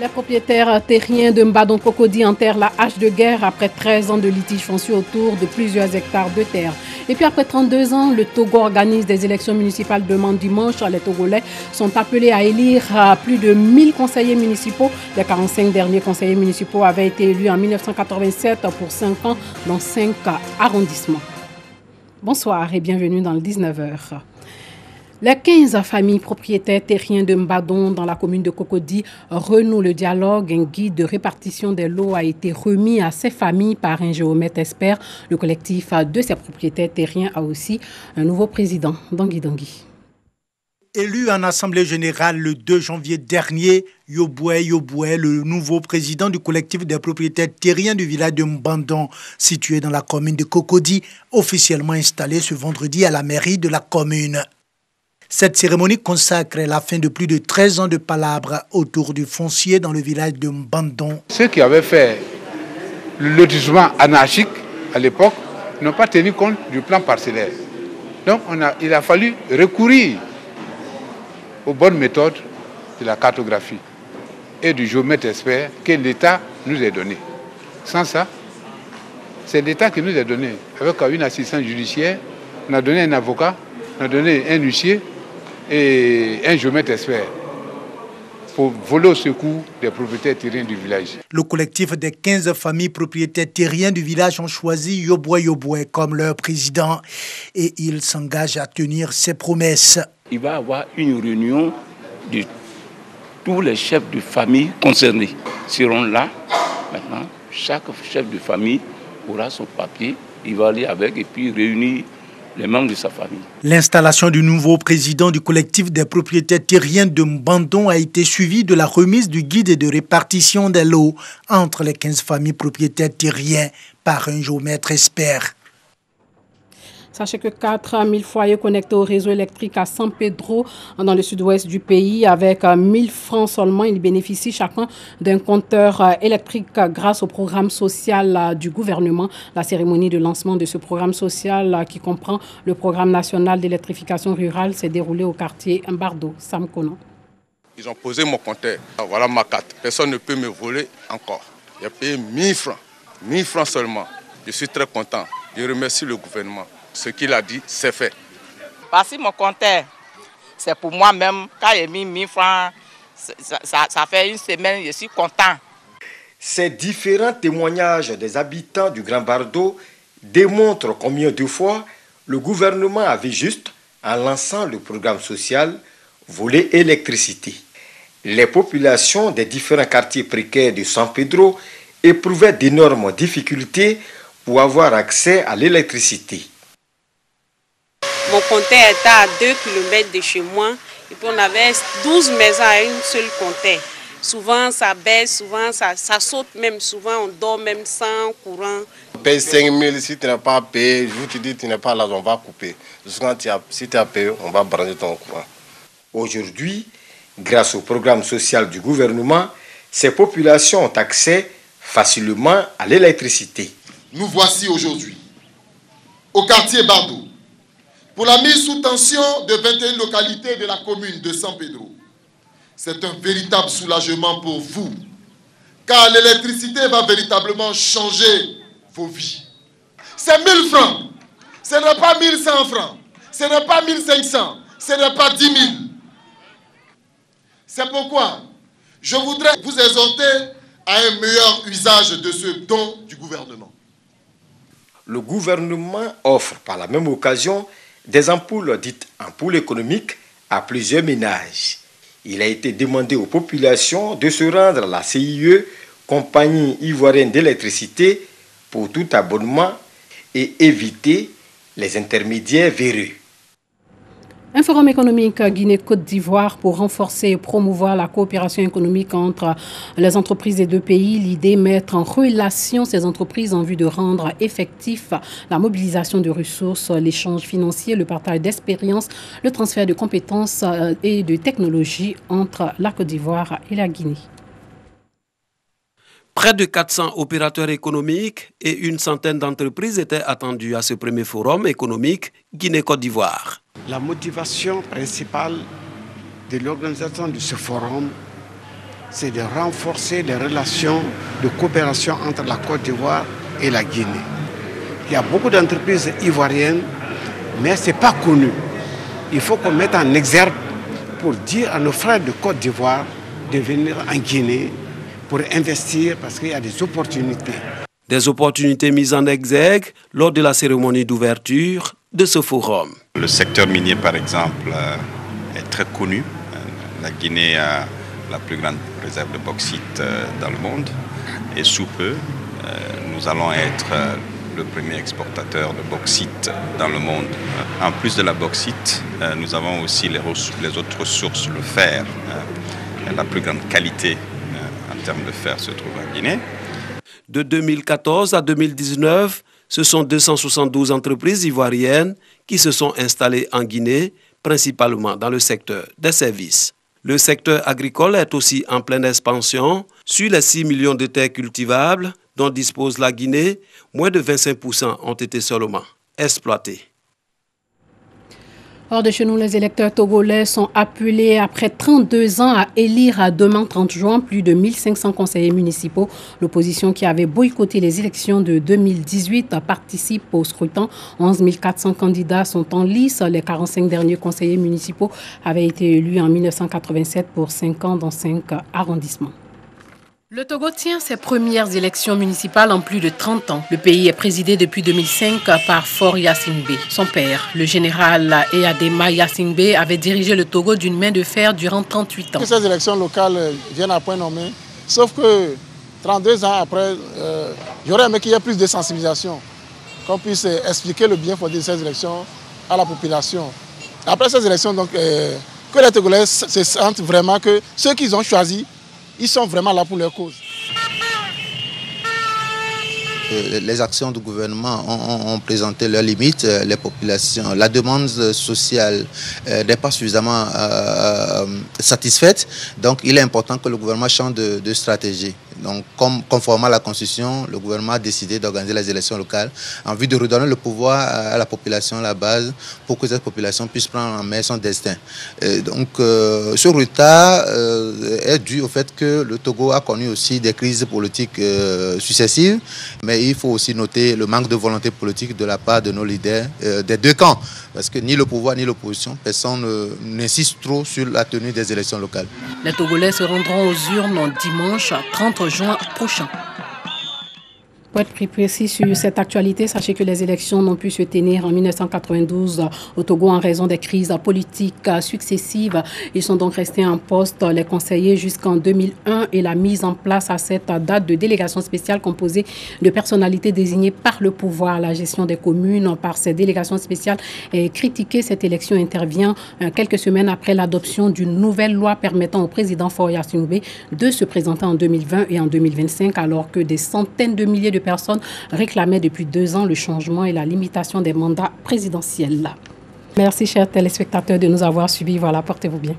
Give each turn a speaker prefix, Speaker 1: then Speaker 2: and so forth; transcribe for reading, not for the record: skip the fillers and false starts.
Speaker 1: Les propriétaires terriens de Mbadon Cocody enterrent la hache de guerre après 13 ans de litige foncier autour de plusieurs hectares de terre. Et puis après 32 ans, le Togo organise des élections municipales demain dimanche. Les Togolais sont appelés à élire plus de 1000 conseillers municipaux. Les 45 derniers conseillers municipaux avaient été élus en 1987 pour 5 ans dans 5 arrondissements. Bonsoir et bienvenue dans le 19h. Les 15 familles propriétaires terriens de Mbadon dans la commune de Cocody renouent le dialogue. Un guide de répartition des lots a été remis à ces familles par un géomètre expert. Le collectif de ces propriétaires terriens a aussi un nouveau président, Dangui Dangui.
Speaker 2: Élu en assemblée générale le 2 janvier dernier, Yoboué, le nouveau président du collectif des propriétaires terriens du village de Mbadon, situé dans la commune de Cocody, officiellement installé ce vendredi à la mairie de la commune. Cette cérémonie consacre la fin de plus de 13 ans de palabres autour du foncier dans le village de Mbadon.
Speaker 3: Ceux qui avaient fait le lotissement anarchique à l'époque n'ont pas tenu compte du plan parcellaire. Donc il a fallu recourir aux bonnes méthodes de la cartographie et du géomètre expert que l'État nous a donné. Sans ça, c'est l'État qui nous a donné. Avec une assistance judiciaire, on a donné un avocat, on a donné un huissier et un géomètre expert pour voler au secours des propriétaires terriens du village.
Speaker 2: Le collectif des 15 familles propriétaires terriens du village ont choisi Yoboué comme leur président et il s'engage à tenir ses promesses.
Speaker 4: Il va y avoir une réunion de tous les chefs de famille concernés. Ils seront là. Maintenant, chaque chef de famille aura son papier. Il va aller avec et puis réunir les membres de sa famille.
Speaker 2: L'installation du nouveau président du collectif des propriétaires terriens de Mbadon a été suivie de la remise du guide de répartition des lots entre les 15 familles propriétaires terriens par un géomètre expert.
Speaker 1: Sachez que 4000 foyers connectés au réseau électrique à San Pedro, dans le sud-ouest du pays, avec 1000 francs seulement. Ils bénéficient chacun d'un compteur électrique grâce au programme social du gouvernement. La cérémonie de lancement de ce programme social qui comprend le programme national d'électrification rurale s'est déroulée au quartier Mbardo, Sam Kono.
Speaker 5: Ils ont posé mon compteur. Voilà ma carte. Personne ne peut me voler encore. J'ai payé 1000 francs. 1000 francs seulement. Je suis très content. Je remercie le gouvernement. Ce qu'il a dit, c'est fait.
Speaker 6: Voici mon compteur. C'est pour moi-même. Quand j'ai mis 1000 francs, ça fait une semaine, je suis content.
Speaker 7: Ces différents témoignages des habitants du Grand Bardo démontrent combien de fois le gouvernement avait juste, en lançant le programme social, volé électricité. Les populations des différents quartiers précaires de San Pedro éprouvaient d'énormes difficultés pour avoir accès à l'électricité.
Speaker 8: Mon compteur était à 2 km de chez moi et puis on avait 12 maisons à une seule compteur. Souvent ça baisse, souvent ça saute même, souvent on dort même sans courant.
Speaker 9: On paye 5 000, si tu n'as pas payé, je te dis tu n'es pas là, on va couper. Si tu as payé, on va brancher ton courant.
Speaker 7: Aujourd'hui, grâce au programme social du gouvernement, ces populations ont accès facilement à l'électricité.
Speaker 10: Nous voici aujourd'hui au quartier Bardo pour la mise sous tension de 21 localités de la commune de San Pedro. C'est un véritable soulagement pour vous, car l'électricité va véritablement changer vos vies. C'est 1000 francs, ce n'est pas 1100 francs, ce n'est pas 1500, ce n'est pas 10 000. C'est pourquoi je voudrais vous exhorter à un meilleur usage de ce don du gouvernement.
Speaker 7: Le gouvernement offre par la même occasion des ampoules dites ampoules économiques à plusieurs ménages. Il a été demandé aux populations de se rendre à la CIE, compagnie ivoirienne d'électricité, pour tout abonnement et éviter les intermédiaires véreux.
Speaker 1: Un forum économique Guinée-Côte d'Ivoire pour renforcer et promouvoir la coopération économique entre les entreprises des deux pays. L'idée, mettre en relation ces entreprises en vue de rendre effectif la mobilisation de ressources, l'échange financier, le partage d'expériences, le transfert de compétences et de technologies entre la Côte d'Ivoire et la Guinée.
Speaker 11: Près de 400 opérateurs économiques et une centaine d'entreprises étaient attendus à ce premier forum économique Guinée-Côte d'Ivoire.
Speaker 12: La motivation principale de l'organisation de ce forum, c'est de renforcer les relations de coopération entre la Côte d'Ivoire et la Guinée. Il y a beaucoup d'entreprises ivoiriennes, mais ce n'est pas connu. Il faut qu'on mette en exergue pour dire à nos frères de Côte d'Ivoire de venir en Guinée pour investir parce qu'il y a des opportunités.
Speaker 11: Des opportunités mises en exergue lors de la cérémonie d'ouverture de ce forum.
Speaker 13: Le secteur minier, par exemple, est très connu. La Guinée a la plus grande réserve de bauxite dans le monde et sous peu, nous allons être le premier exportateur de bauxite dans le monde. En plus de la bauxite, nous avons aussi les autres ressources, le fer. La plus grande qualité en termes de fer se trouve en Guinée.
Speaker 11: De 2014 à 2019, ce sont 272 entreprises ivoiriennes qui se sont installées en Guinée, principalement dans le secteur des services. Le secteur agricole est aussi en pleine expansion. Sur les 6 millions de terres cultivables dont dispose la Guinée, moins de 25% ont été seulement exploités.
Speaker 1: Hors de chez nous, les électeurs togolais sont appelés après 32 ans à élire demain 30 juin plus de 1500 conseillers municipaux. L'opposition qui avait boycotté les élections de 2018 participe au scrutin. 11 400 candidats sont en lice. Les 45 derniers conseillers municipaux avaient été élus en 1987 pour 5 ans dans 5 arrondissements. Le Togo tient ses premières élections municipales en plus de 30 ans. Le pays est présidé depuis 2005 par Faure Gnassingbé. Son père, le général Eyadema Gnassingbé, avait dirigé le Togo d'une main de fer durant 38 ans.
Speaker 14: Que ces élections locales viennent à point nommé, sauf que 32 ans après, j'aurais aimé qu'il y ait plus de sensibilisation, qu'on puisse expliquer le bien fondé de ces élections à la population. Après ces élections, donc, que les Togolais se sentent vraiment que ceux qu'ils ont choisis, ils sont vraiment là pour leur cause.
Speaker 15: Les actions du gouvernement ont présenté leurs limites. Les populations, la demande sociale n'est pas suffisamment satisfaite. Donc il est important que le gouvernement change de stratégie. Donc, conformément à la Constitution, le gouvernement a décidé d'organiser les élections locales en vue de redonner le pouvoir à la population, à la base, pour que cette population puisse prendre en main son destin. Ce retard est dû au fait que le Togo a connu aussi des crises politiques successives, mais il faut aussi noter le manque de volonté politique de la part de nos leaders des deux camps, parce que ni le pouvoir ni l'opposition, personne n'insiste trop sur la tenue des élections locales.
Speaker 1: Les Togolais se rendront aux urnes dimanche 30 juin prochain. Pour être plus précis sur cette actualité, sachez que les élections n'ont pu se tenir en 1992 au Togo en raison des crises politiques successives. Ils sont donc restés en poste, les conseillers, jusqu'en 2001 et la mise en place à cette date de délégations spéciales composées de personnalités désignées par le pouvoir. La gestion des communes par ces délégations spéciales est critiquée. Cette élection intervient quelques semaines après l'adoption d'une nouvelle loi permettant au président Faure Gnassingbé de se présenter en 2020 et en 2025 alors que des centaines de milliers de personnes réclamaient depuis 2 ans le changement et la limitation des mandats présidentiels. Merci chers téléspectateurs de nous avoir suivis. Voilà, portez-vous bien.